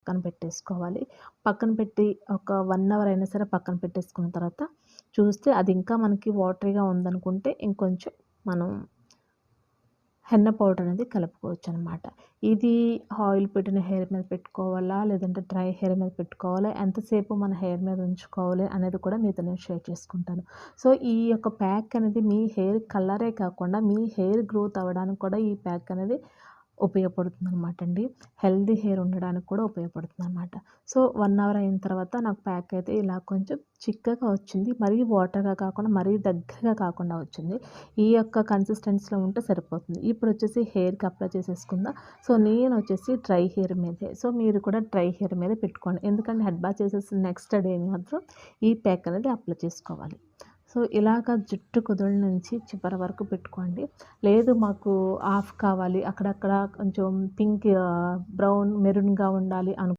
పక్కన పెట్టేసుకోవాలి. పక్కన పెట్టి ఒక 1 అవర్ అయినా సరే పక్కన పెట్టేసుకున్న తర్వాత చూస్తే అది ఇంకా మనకి వాటరీగా ఉందనుకుంటే ఇంకొంచెం మనం హెన్న పౌడర్ అనేది కలుపుకోవచ్చనమాట. ఇది ఆయిల్ పెట్టిన హెయిర్ మీద పెట్టుకోవాలా? లేదంటే డ్రై హెయిర్ మీద పెట్టుకోవాలా? ఎంతసేపు మన హెయిర్ మీద ఉంచుకోవాలి అనేది కూడా మీతో నేను షేర్ చేసుకుంటాను. సో, ఈ యొక్క ప్యాక్ అనేది మీ హెయిర్ కలరే కాకుండా మీ హెయిర్ గ్రోత్ అవ్వడానికి కూడా ఈ ప్యాక్ అనేది ఉపయోగపడుతుందనమాట అండి. హెల్తీ హెయిర్ ఉండడానికి కూడా ఉపయోగపడుతుందనమాట. సో, 1 అవర్ అయిన తర్వాత నాకు ప్యాక్ అయితే ఇలా కొంచెం చిక్కగా వచ్చింది. మరీ వాటర్‌గా కాకుండా, మరీ దగ్గరగా కాకుండా వచ్చింది. ఈ యొక్క కన్సిస్టెన్సీలో ఉంటే సరిపోతుంది. ఇప్పుడొచ్చేసి హెయిర్‌కి అప్లై చేసేసుకుందాం. సో, నేనొచ్చేసి డ్రై హెయిర్ మీదే. సో, మీరు కూడా డ్రై హెయిర్ మీదే పెట్టుకోండి. ఎందుకంటే హెడ్ బాత్ చేసేసిన నెక్స్ట్ డే మాత్రం ఈ ప్యాక్ అనేది అప్లై చేసుకోవాలి. సో, ఇలాగ జుట్టు కుదుళ్ళ నుంచి చివరి వరకు పెట్టుకోండి. లేదు మాకు హాఫ్ కావాలి, అక్కడక్కడ కొంచెం పింక్, బ్రౌన్, మెరూన్‌గా ఉండాలి